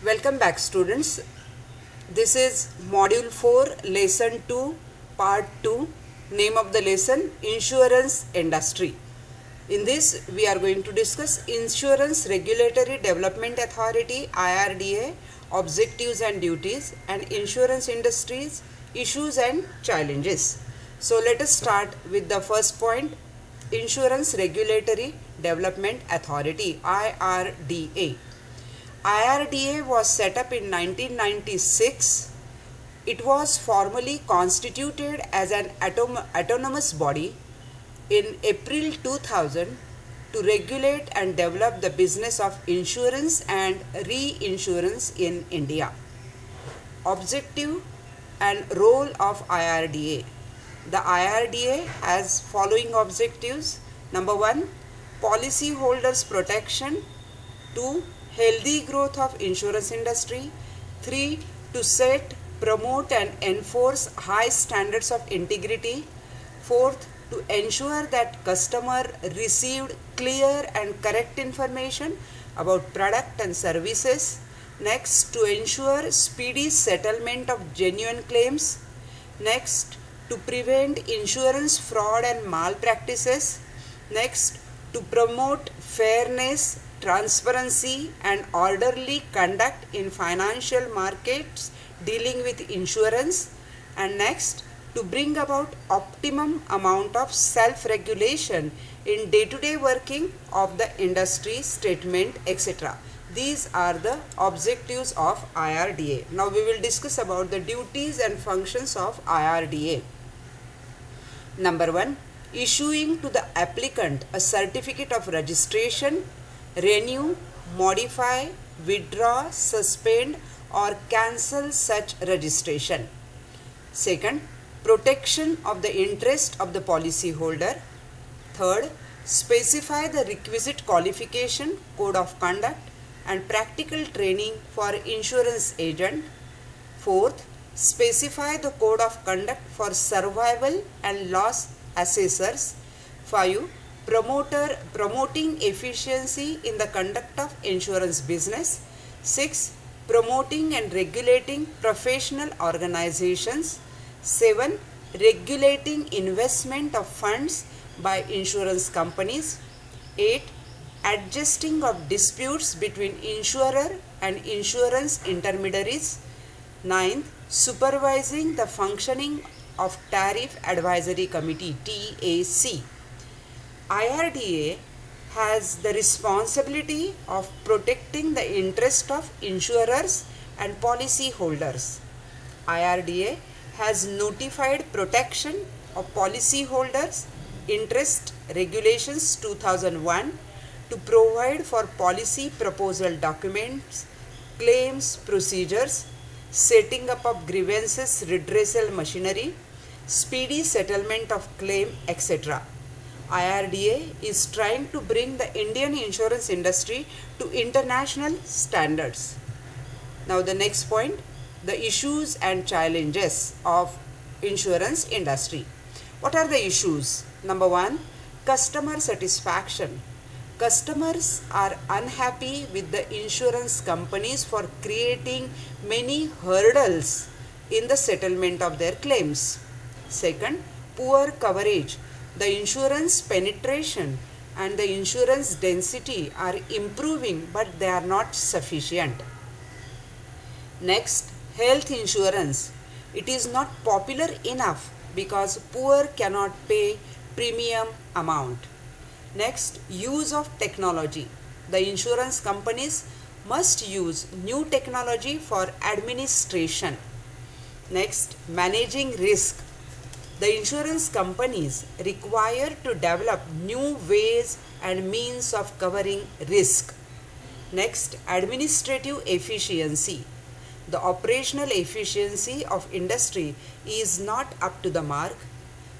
Welcome back, students. This is Module 4, Lesson 2, Part 2. Name of the lesson, Insurance Industry. In this, we are going to discuss Insurance Regulatory Development Authority (IRDA) objectives and duties, and insurance industries, issues and challenges. So let us start with the first point, Insurance Regulatory Development Authority (IRDA). IRDA was set up in 1996. It was formally constituted as an autonomous body in April 2000 to regulate and develop the business of insurance and reinsurance in India. Objective and role of IRDA. The IRDA has following objectives. Number 1, policyholders protection. 2, healthy growth of insurance industry. 3, to set, promote and enforce high standards of integrity. 4th, to ensure that customer received clear and correct information about product and services. Next, to ensure speedy settlement of genuine claims. Next, to prevent insurance fraud and malpractices. Next, to promote fairness, transparency and orderly conduct in financial markets dealing with insurance. And next, to bring about optimum amount of self-regulation in day-to-day working of the industry, statement, etc. These are the objectives of IRDA. Now we will discuss about the duties and functions of IRDA. Number 1, issuing to the applicant a certificate of registration, renew, modify, withdraw, suspend or cancel such registration. Second, protection of the interest of the policyholder. Third, specify the requisite qualification, code of conduct and practical training for insurance agent. Fourth, specify the code of conduct for survival and loss assessors. 5, promoting efficiency in the conduct of insurance business. 6, promoting and regulating professional organizations. 7, regulating investment of funds by insurance companies. 8, adjusting of disputes between insurer and insurance intermediaries. 9, supervising the functioning of Tariff Advisory Committee (TAC). IRDA has the responsibility of protecting the interest of insurers and policyholders. IRDA has notified protection of policyholders' interest regulations 2001 to provide for policy proposal documents, claims procedures, setting up of grievances redressal machinery, speedy settlement of claim, etc. IRDA is trying to bring the Indian insurance industry to international standards. Now the next point, the issues and challenges of insurance industry. What are the issues? Number 1, customer satisfaction. Customers are unhappy with the insurance companies for creating many hurdles in the settlement of their claims. Second, poor coverage. The insurance penetration and the insurance density are improving, but they are not sufficient. Next, health insurance. It is not popular enough because poor cannot pay premium amount. Next, use of technology. The insurance companies must use new technology for administration. Next, managing risk. The insurance companies require to develop new ways and means of covering risk. Next, administrative efficiency. The operational efficiency of industry is not up to the mark.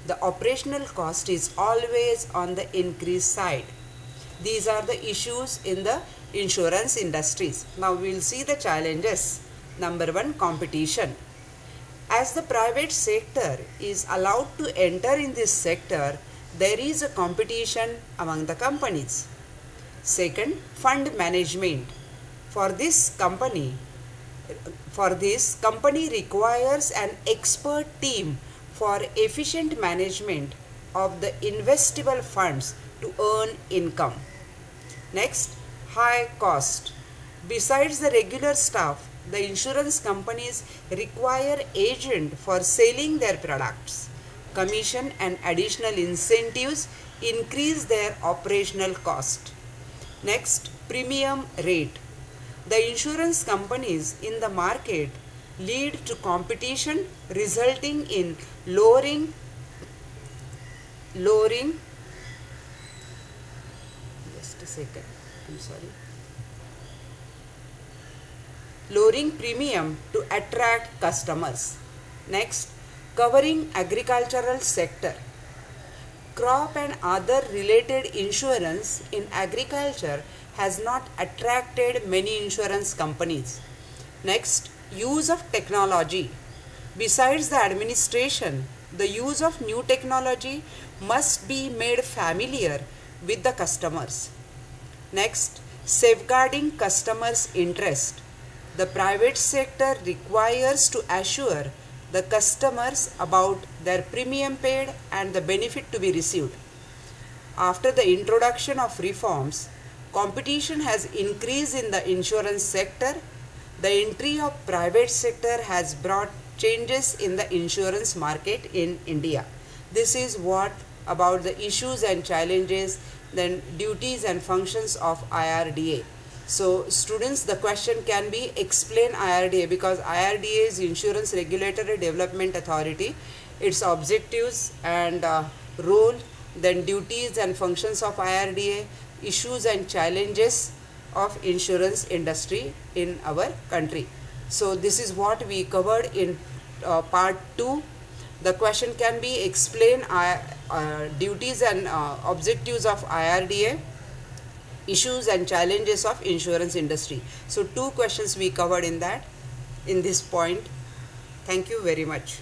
The operational cost is always on the increase side. These are the issues in the insurance industries. Now we will see the challenges. Number 1, competition. As the private sector is allowed to enter in this sector, there is a competition among the companies. Second, fund management. For this company, For this, company requires an expert team for efficient management of the investable funds to earn income. Next, high cost. Besides the regular staff, the insurance companies require agent for selling their products. Commission and additional incentives increase their operational cost. Next, premium rate. The insurance companies in the market lead to competition, resulting in lowering premium to attract customers. Next, covering agricultural sector. Crop and other related insurance in agriculture has not attracted many insurance companies. Next, use of technology. Besides the administration, the use of new technology must be made familiar with the customers. Next, safeguarding customers' interest. The private sector requires to assure the customers about their premium paid and the benefit to be received. After the introduction of reforms, competition has increased in the insurance sector. The entry of private sector has brought changes in the insurance market in India. This is what about the issues and challenges, then duties and functions of IRDA. So students, the question can be explain IRDA, because IRDA is Insurance Regulatory Development Authority, its objectives and role, then duties and functions of IRDA, issues and challenges of insurance industry in our country. So this is what we covered in part 2. The question can be explain duties and objectives of IRDA, issues and challenges of insurance industry. So 2 questions we covered in this point. Thank you very much.